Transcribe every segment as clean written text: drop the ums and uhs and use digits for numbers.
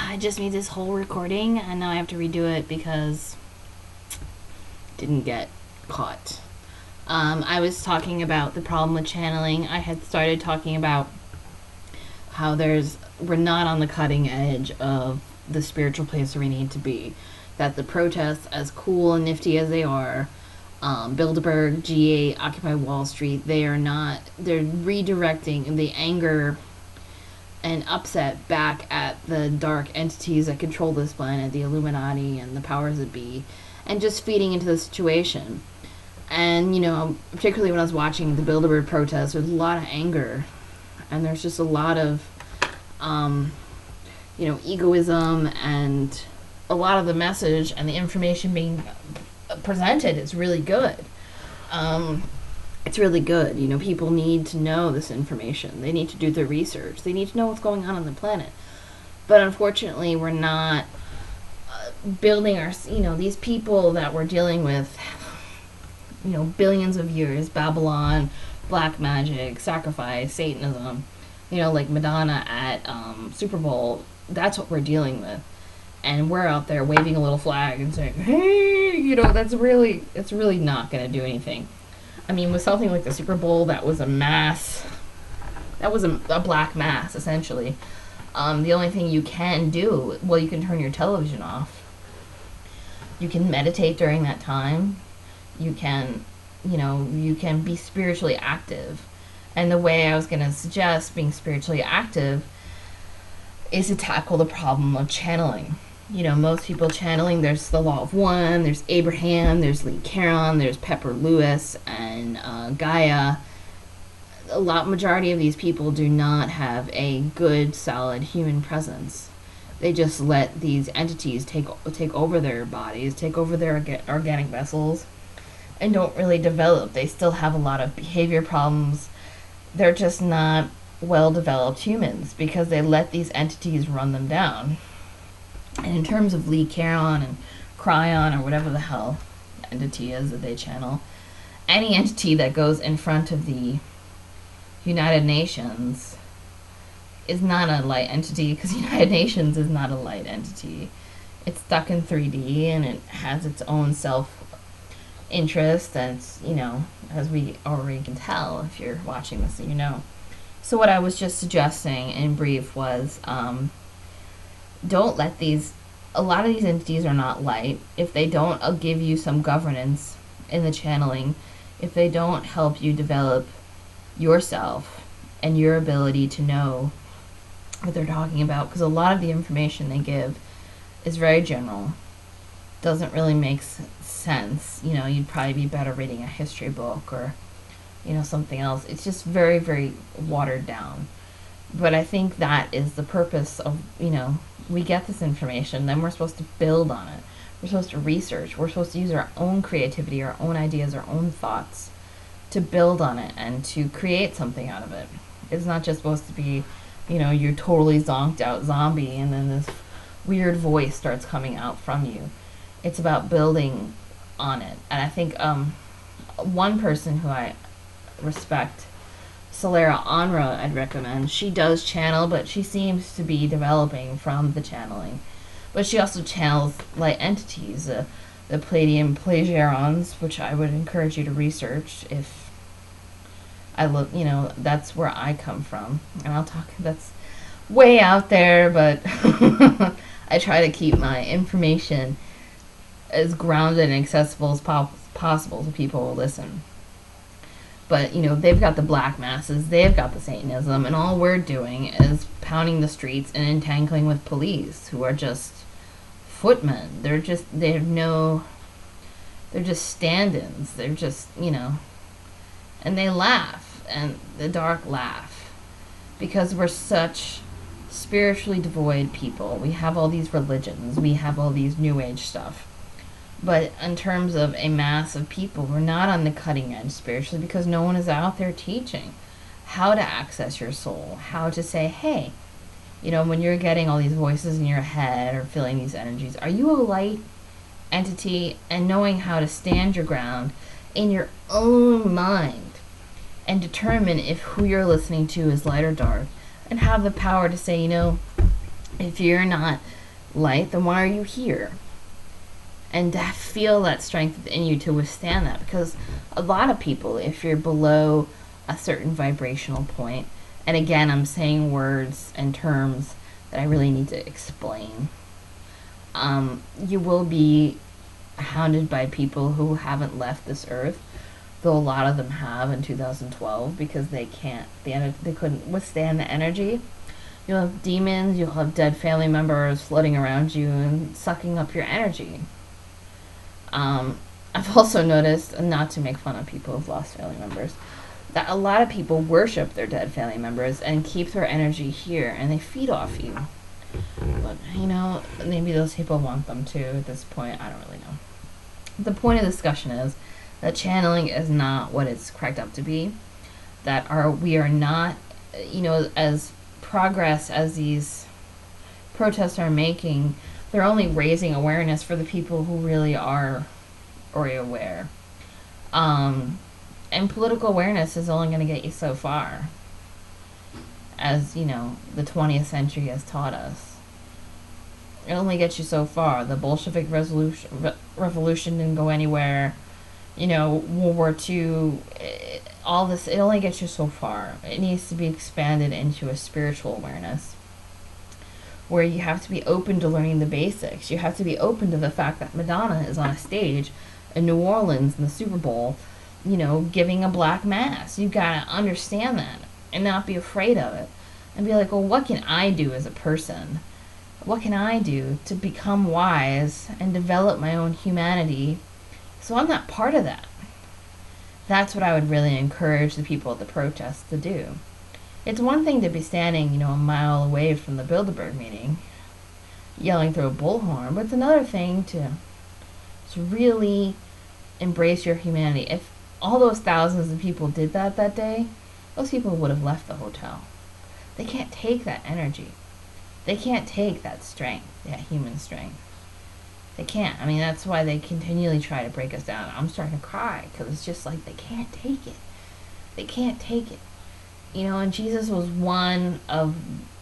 I just made this whole recording and now I have to redo it because it didn't get caught. I was talking about the problem with channeling. I had started talking about how we're not on the cutting edge of the spiritual place where we need to be. That the protests, as cool and nifty as they are, Bilderberg, G8, Occupy Wall Street, they're redirecting the anger and upset back at the dark entities that control this planet, the Illuminati and the powers that be, and just feeding into the situation. And, particularly when I was watching the Bilderberg protests, there's a lot of anger. And there's just a lot of, egoism, and a lot of the message and the information being presented is really good. It's really good. People need to know this information. They need to do their research. They need to know what's going on the planet. But unfortunately, we're not building these people that we're dealing with, billions of years, Babylon, black magic, sacrifice, Satanism, like Madonna at Super Bowl. That's what we're dealing with. And we're out there waving a little flag and saying, hey, it's really not going to do anything. I mean, with something like the Super Bowl, that was a mass. That was a black mass, essentially. The only thing you can do, you can turn your television off. You can meditate during that time. You can be spiritually active. And the way I was going to suggest being spiritually active is to tackle the problem of channeling. Most people channeling, there's the Law of One, there's Abraham, there's Lee Caron, there's Pepper Lewis, and Gaia. Majority of these people do not have a good, solid human presence. They just let these entities take over their bodies, take over their organic vessels, and don't really develop. They still have a lot of behavior problems. They're just not well-developed humans because they let these entities run them down. And in terms of Lee Caron and Cryon, or whatever the hell entity is that they channel, any entity that goes in front of the United Nations is not a light entity, because United Nations is not a light entity. It's stuck in 3D and it has its own self-interest, and it's, as we already can tell if you're watching this, So what I was just suggesting in brief was, don't let a lot of these entities are not light. If they don't give you some governance in the channeling, if they don't help you develop yourself and your ability to know what they're talking about, because a lot of the information they give is very general, doesn't really make sense. You'd probably be better reading a history book or, something else. It's just very, very watered down. But I think that is the purpose of, we get this information, then we're supposed to build on it. We're supposed to research. We're supposed to use our own creativity, our own ideas, our own thoughts to build on it and to create something out of it. It's not just supposed to be, you're totally zonked out zombie and then this weird voice starts coming out from you. It's about building on it. And I think one person who I respect, Solera Onra, I'd recommend. She does channel, but she seems to be developing from the channeling. But she also channels light entities, the Palladium Plagiarons, which I would encourage you to research if I look, that's where I come from. And that's way out there, but I try to keep my information as grounded and accessible as possible so people will listen. But, they've got the black masses, they've got the Satanism, and all we're doing is pounding the streets and entangling with police who are just footmen. They're just stand-ins. They're just, and they laugh, and the dark laugh, because we're such spiritually devoid people. We have all these religions, we have all these New Age stuff. But in terms of a mass of people, we're not on the cutting edge spiritually because no one is out there teaching how to access your soul, how to say, hey, when you're getting all these voices in your head or feeling these energies, are you a light entity? And knowing how to stand your ground in your own mind and determine if who you're listening to is light or dark, and have the power to say, if you're not light, then why are you here? And to feel that strength within you to withstand that. Because a lot of people, if you're below a certain vibrational point, and again, I'm saying words and terms that I really need to explain, you will be hounded by people who haven't left this earth, though a lot of them have in 2012, because they couldn't withstand the energy. You'll have demons, you'll have dead family members floating around you and sucking up your energy. I've also noticed, not to make fun of people who've lost family members, that a lot of people worship their dead family members and keep their energy here, and they feed off you. But, maybe those people want them to at this point. I don't really know. The point of the discussion is that channeling is not what it's cracked up to be. We are not, as progress as these protests are making, they're only raising awareness for the people who really are already aware. And political awareness is only going to get you so far, as, the 20th century has taught us. It only gets you so far. The Bolshevik revolution didn't go anywhere. World War II, all this, it only gets you so far. It needs to be expanded into a spiritual awareness, where you have to be open to learning the basics. You have to be open to the fact that Madonna is on a stage in New Orleans in the Super Bowl, giving a black mass. You gotta understand that and not be afraid of it. And be like, well, what can I do as a person? What can I do to become wise and develop my own humanity so I'm not part of that? That's what I would really encourage the people at the protests to do. It's one thing to be standing, a mile away from the Bilderberg meeting, yelling through a bullhorn, but it's another thing to really embrace your humanity. If all those thousands of people did that day, those people would have left the hotel. They can't take that energy. They can't take that strength, that human strength. They can't. That's why they continually try to break us down. I'm starting to cry, because it's just like they can't take it. They can't take it. And Jesus was one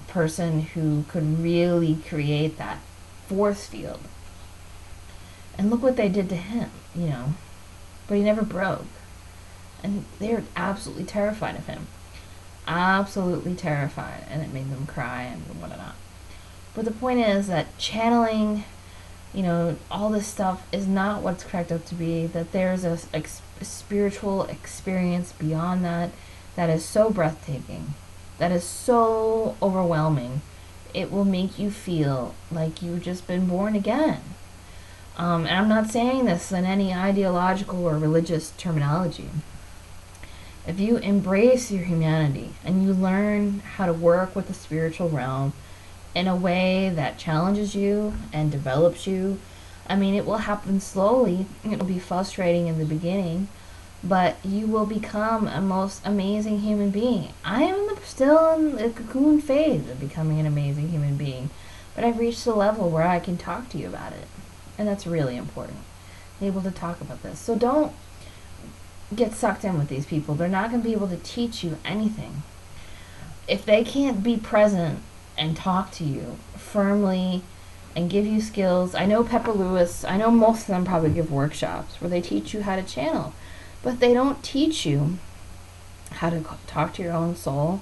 person who could really create that force field. And look what they did to him, But he never broke. And they were absolutely terrified of him. Absolutely terrified. And it made them cry and whatnot. But the point is that channeling, all this stuff is not what's cracked up to be. That there's a spiritual experience beyond that is so breathtaking. That is so overwhelming. It will make you feel like you've just been born again. And I'm not saying this in any ideological or religious terminology. If you embrace your humanity and you learn how to work with the spiritual realm in a way that challenges you and develops you, it will happen slowly. It will be frustrating in the beginning, but you will become a most amazing human being. I am still in the cocoon phase of becoming an amazing human being, but I've reached the level where I can talk to you about it. And that's really important, able to talk about this. So don't get sucked in with these people. They're not going to be able to teach you anything. If they can't be present and talk to you firmly and give you skills. I know Pepper Lewis, I know most of them probably give workshops where they teach you how to channel, but they don't teach you how to talk to your own soul.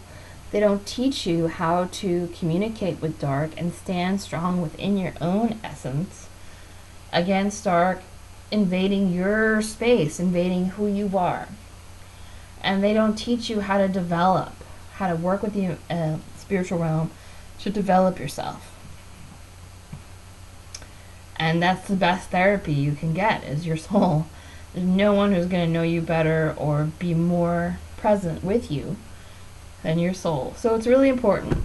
They don't teach you how to communicate with dark and stand strong within your own essence against dark invading your space, invading who you are. And they don't teach you how to develop, how to work with the spiritual realm to develop yourself. And that's the best therapy you can get, is your soul. There's no one who's going to know you better or be more present with you than your soul. So it's really important.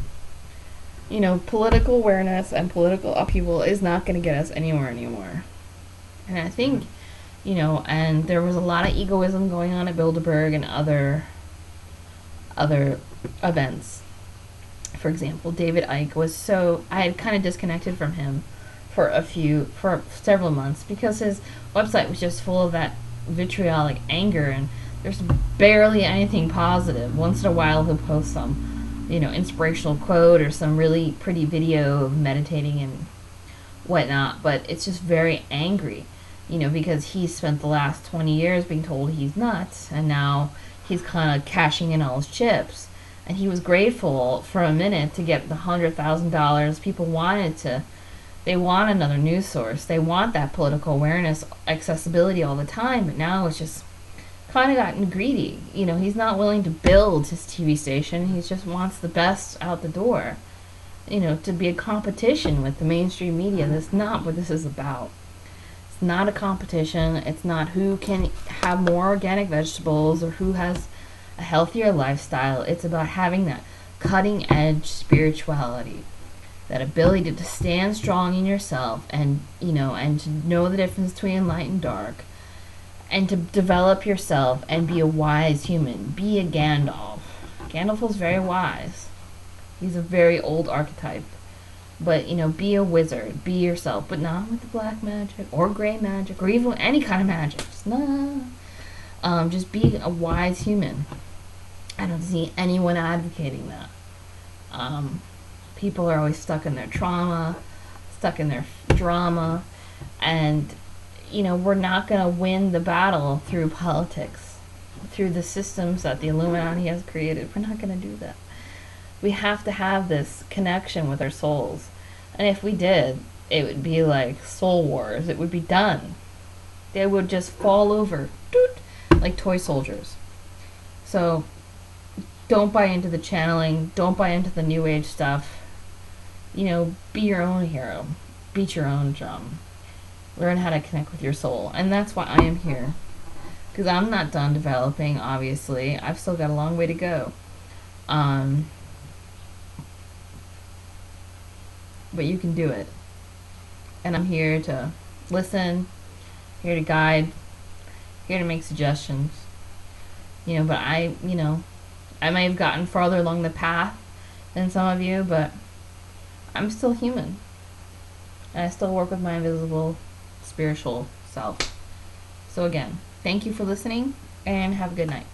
You know, political awareness and political upheaval is not going to get us anywhere anymore. And I think, you know, and there was a lot of egoism going on at Bilderberg and other events. For example, David Icke was I had kind of disconnected from him for several months because his website was just full of that vitriolic anger, and there's barely anything positive. Once in a while he'll post some, you know, inspirational quote or some really pretty video of meditating and whatnot, but it's just very angry, because he spent the last 20 years being told he's nuts, and now he's kind of cashing in all his chips. And he was grateful for a minute to get the $100,000. People they want another news source. They want that political awareness, accessibility all the time, but now it's just kind of gotten greedy. He's not willing to build his TV station. He just wants the best out the door. To be a competition with the mainstream media. That's not what this is about. It's not a competition. It's not who can have more organic vegetables or who has a healthier lifestyle. It's about having that cutting edge spirituality, that ability to stand strong in yourself, and and to know the difference between light and dark, and to develop yourself and be a wise human. Be a Gandalf. Gandalf was very wise. He's a very old archetype. But, be a wizard. Be yourself. But not with the black magic or gray magic or even any kind of magic. Just be a wise human. I don't see anyone advocating that. People are always stuck in their trauma, stuck in their drama, and, we're not going to win the battle through politics, through the systems that the Illuminati has created. We're not going to do that. We have to have this connection with our souls. And if we did, it would be like soul wars. It would be done. They would just fall over, like toy soldiers. So don't buy into the channeling. Don't buy into the new age stuff. Be your own hero. Beat your own drum. Learn how to connect with your soul. And that's why I am here. Because I'm not done developing, obviously. I've still got a long way to go. But you can do it. And I'm here to listen, here to guide, here to make suggestions. But I may have gotten farther along the path than some of you, but I'm still human. And I still work with my invisible spiritual self. So again, thank you for listening, and have a good night.